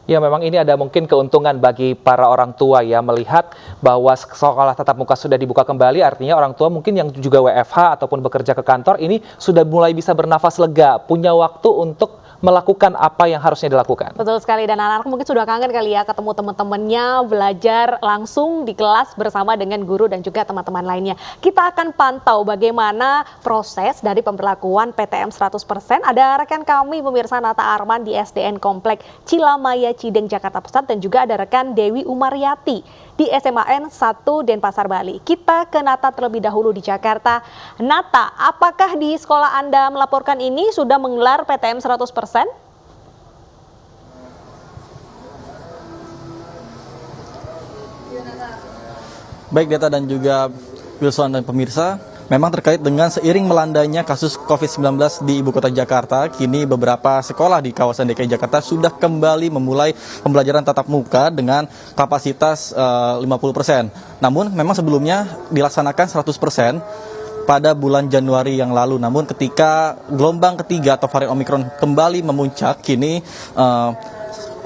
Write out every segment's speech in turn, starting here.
Ya, memang ini ada mungkin keuntungan bagi para orang tua ya melihat bahwa sekolah tatap muka sudah dibuka kembali, artinya orang tua mungkin yang juga WFH ataupun bekerja ke kantor ini sudah mulai bisa bernafas lega, punya waktu untuk melakukan apa yang harusnya dilakukan. Betul sekali, dan anak-anak mungkin sudah kangen kali ya ketemu teman-temannya, belajar langsung di kelas bersama dengan guru dan juga teman-teman lainnya. Kita akan pantau bagaimana proses dari pemberlakuan PTM 100%. Ada rekan kami pemirsa Nata Arman di SDN Komplek Cilamaya Cideng Jakarta Pusat, dan juga ada rekan Dewi Umaryati di SMAN 1 Denpasar Bali. Kita ke Nata terlebih dahulu di Jakarta. Nata, apakah di sekolah Anda melaporkan ini sudah menggelar PTM 100%? Baik Deta dan juga Wilson dan pemirsa, memang terkait dengan seiring melandainya kasus COVID-19 di Ibu Kota Jakarta, kini beberapa sekolah di kawasan DKI Jakarta sudah kembali memulai pembelajaran tatap muka dengan kapasitas 50%. Namun memang sebelumnya dilaksanakan 100% pada bulan Januari yang lalu. Namun ketika gelombang ketiga atau varian Omikron kembali memuncak, kini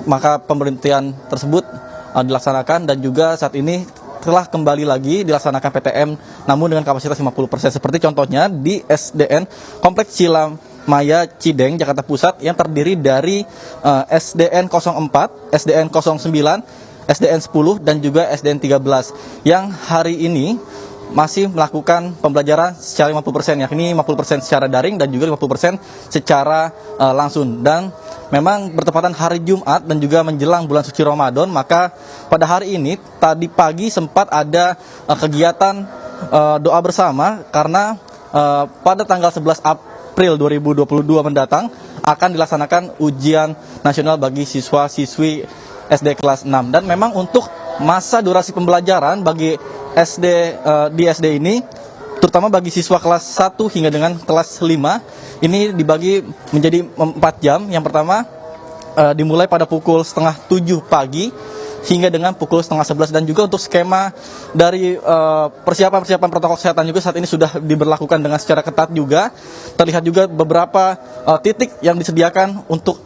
maka pemberhentian tersebut dilaksanakan, dan juga saat ini telah kembali lagi dilaksanakan PTM namun dengan kapasitas 50%. Seperti contohnya di SDN Kompleks Cilamaya Cideng Jakarta Pusat yang terdiri dari SDN 04, SDN 09, SDN 10 dan juga SDN 13 yang hari ini masih melakukan pembelajaran secara 50%, yakni 50% secara daring dan juga 50% secara langsung. Dan memang bertepatan hari Jumat dan juga menjelang bulan suci Ramadan, maka pada hari ini tadi pagi sempat ada kegiatan doa bersama karena pada tanggal 11 April 2022 mendatang akan dilaksanakan ujian nasional bagi siswa-siswi SD kelas 6. Dan memang untuk masa durasi pembelajaran bagi di SD ini, terutama bagi siswa kelas 1 hingga dengan kelas 5, ini dibagi menjadi 4 jam. Yang pertama dimulai pada pukul setengah 7 pagi hingga dengan pukul setengah 11, dan juga untuk skema dari persiapan protokol kesehatan juga saat ini sudah diberlakukan dengan secara ketat juga. Terlihat juga beberapa titik yang disediakan untuk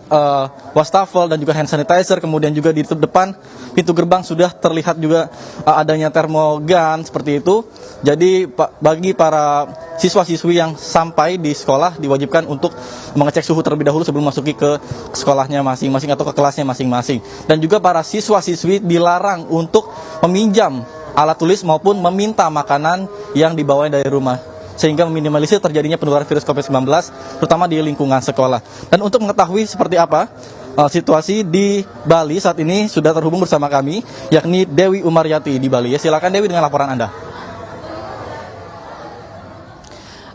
wastafel dan juga hand sanitizer, kemudian juga di depan pintu gerbang sudah terlihat juga adanya termogan seperti itu. Jadi bagi para siswa-siswi yang sampai di sekolah diwajibkan untuk mengecek suhu terlebih dahulu sebelum masuki ke sekolahnya masing-masing atau ke kelasnya masing-masing. Dan juga para siswa-siswi dilarang untuk meminjam alat tulis maupun meminta makanan yang dibawa dari rumah, sehingga meminimalisir terjadinya penularan virus COVID-19 terutama di lingkungan sekolah. Dan untuk mengetahui seperti apa situasi di Bali saat ini sudah terhubung bersama kami, yakni Dewi Umaryati di Bali. Ya, silakan Dewi dengan laporan Anda.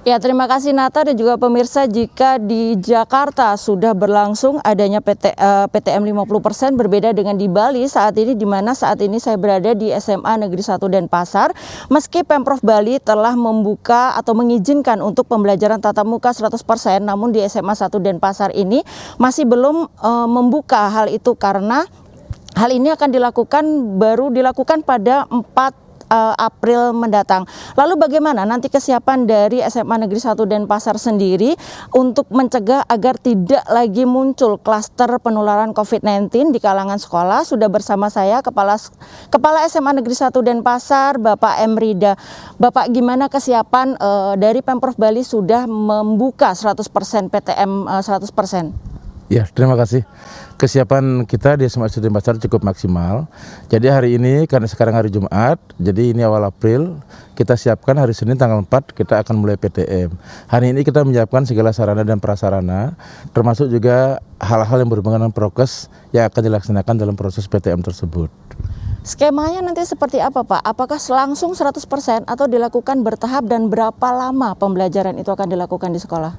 Ya, terima kasih Nata dan juga pemirsa. Jika di Jakarta sudah berlangsung adanya PTM 50%, berbeda dengan di Bali saat ini, di mana saat ini saya berada di SMA Negeri 1 Denpasar. Meski Pemprov Bali telah membuka atau mengizinkan untuk pembelajaran tatap muka 100%, namun di SMA 1 Denpasar ini masih belum membuka hal itu, karena hal ini akan baru dilakukan pada 4 April mendatang. Lalu bagaimana nanti kesiapan dari SMA Negeri 1 Denpasar sendiri untuk mencegah agar tidak lagi muncul klaster penularan COVID-19 di kalangan sekolah? Sudah bersama saya Kepala SMA Negeri 1 Denpasar, Bapak Emrida. Bapak, gimana kesiapan dari Pemprov Bali sudah membuka 100% PTM 100%? Ya, terima kasih. Kesiapan kita di SMA Negeri Denpasar cukup maksimal. Jadi hari ini, karena sekarang hari Jumat, jadi ini awal April, kita siapkan hari Senin tanggal 4 kita akan mulai PTM. Hari ini kita menyiapkan segala sarana dan prasarana, termasuk juga hal-hal yang berhubungan dengan prokes yang akan dilaksanakan dalam proses PTM tersebut. Skemanya nanti seperti apa, Pak? Apakah langsung 100% atau dilakukan bertahap, dan berapa lama pembelajaran itu akan dilakukan di sekolah?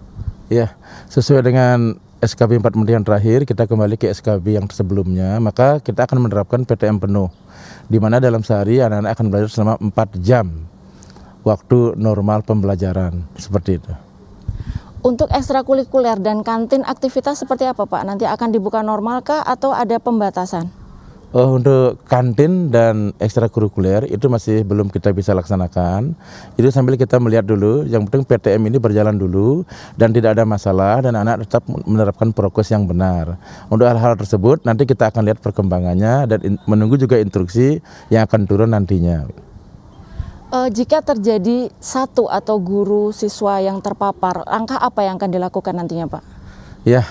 Ya, sesuai dengan SKB 4 Menteri yang terakhir, kita kembali ke SKB yang sebelumnya, maka kita akan menerapkan PTM penuh, di mana dalam sehari anak-anak akan belajar selama 4 jam waktu normal pembelajaran, seperti itu. Untuk ekstrakurikuler dan kantin aktivitas seperti apa, Pak? Nanti akan dibuka normal kah atau ada pembatasan? Untuk kantin dan ekstrakurikuler itu masih belum kita bisa laksanakan. Itu sambil kita melihat dulu, yang penting PTM ini berjalan dulu dan tidak ada masalah dan anak tetap menerapkan prokes yang benar. Untuk hal-hal tersebut nanti kita akan lihat perkembangannya dan menunggu juga instruksi yang akan turun nantinya. Jika terjadi satu atau guru siswa yang terpapar, langkah apa yang akan dilakukan nantinya, Pak? Ya,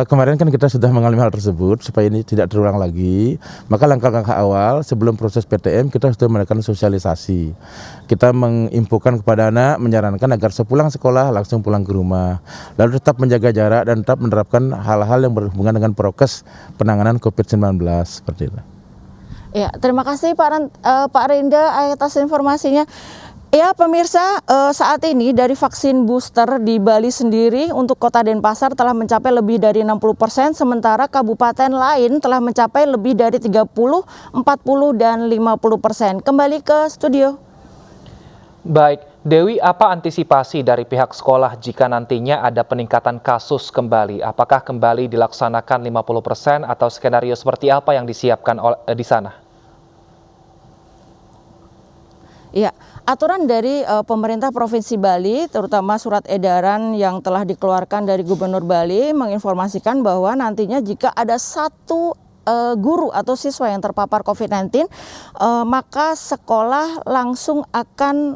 kemarin kan kita sudah mengalami hal tersebut supaya ini tidak terulang lagi. Maka langkah-langkah awal sebelum proses PTM kita sudah melakukan sosialisasi. Kita menginfokan kepada anak, menyarankan agar sepulang sekolah langsung pulang ke rumah. Lalu tetap menjaga jarak dan tetap menerapkan hal-hal yang berhubungan dengan prokes penanganan COVID-19 seperti itu. Ya, terima kasih Pak Rinda atas informasinya. Ya pemirsa, saat ini dari vaksin booster di Bali sendiri untuk Kota Denpasar telah mencapai lebih dari 60%, sementara kabupaten lain telah mencapai lebih dari 30, 40, dan 50%. Kembali ke studio. Baik, Dewi, apa antisipasi dari pihak sekolah jika nantinya ada peningkatan kasus kembali? Apakah kembali dilaksanakan 50% atau skenario seperti apa yang disiapkan di sana? Ya, aturan dari pemerintah Provinsi Bali, terutama surat edaran yang telah dikeluarkan dari Gubernur Bali, menginformasikan bahwa nantinya jika ada satu guru atau siswa yang terpapar COVID-19, maka sekolah langsung akan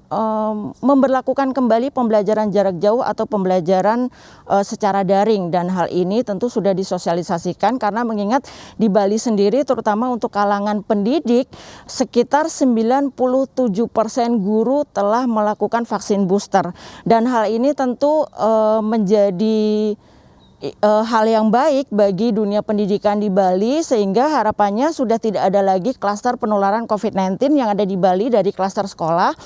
memberlakukan kembali pembelajaran jarak jauh atau pembelajaran secara daring, dan hal ini tentu sudah disosialisasikan karena mengingat di Bali sendiri terutama untuk kalangan pendidik sekitar 97% guru telah melakukan vaksin booster, dan hal ini tentu menjadi hal yang baik bagi dunia pendidikan di Bali, sehingga harapannya sudah tidak ada lagi klaster penularan COVID-19 yang ada di Bali dari klaster sekolah.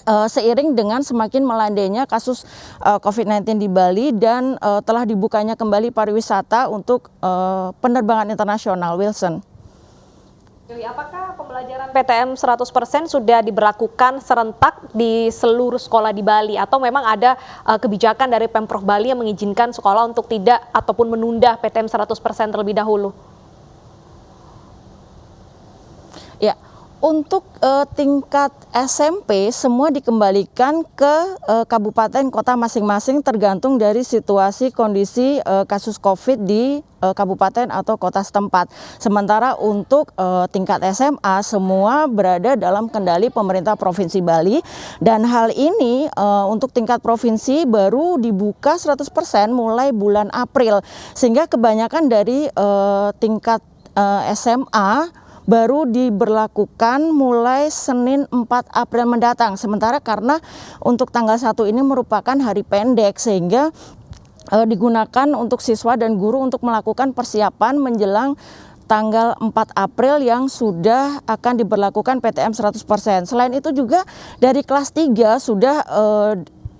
Seiring dengan semakin melandainya kasus COVID-19 di Bali dan telah dibukanya kembali pariwisata untuk penerbangan internasional. Wilson. Apakah pembelajaran PTM 100% sudah diberlakukan serentak di seluruh sekolah di Bali, atau memang ada kebijakan dari Pemprov Bali yang mengizinkan sekolah untuk tidak ataupun menunda PTM 100% terlebih dahulu? Ya, untuk tingkat SMP semua dikembalikan ke kabupaten kota masing-masing tergantung dari situasi kondisi kasus COVID di kabupaten atau kota setempat. Sementara untuk tingkat SMA semua berada dalam kendali pemerintah Provinsi Bali, dan hal ini untuk tingkat provinsi baru dibuka 100% mulai bulan April, sehingga kebanyakan dari tingkat SMA baru diberlakukan mulai Senin 4 April mendatang. Sementara karena untuk tanggal 1 ini merupakan hari pendek, sehingga digunakan untuk siswa dan guru untuk melakukan persiapan menjelang tanggal 4 April yang sudah akan diberlakukan PTM 100%. Selain itu juga dari kelas 3 sudah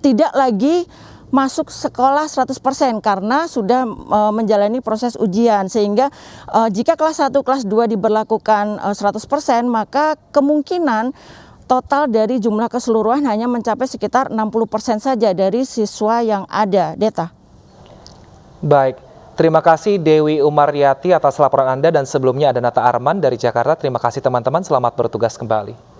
tidak lagi masuk sekolah 100% karena sudah menjalani proses ujian, sehingga jika kelas 1, kelas 2 diberlakukan 100%, maka kemungkinan total dari jumlah keseluruhan hanya mencapai sekitar 60% saja dari siswa yang ada. Deta. Baik, terima kasih Dewi Umaryati atas laporan Anda, dan sebelumnya ada Nata Arman dari Jakarta. Terima kasih teman-teman, selamat bertugas kembali.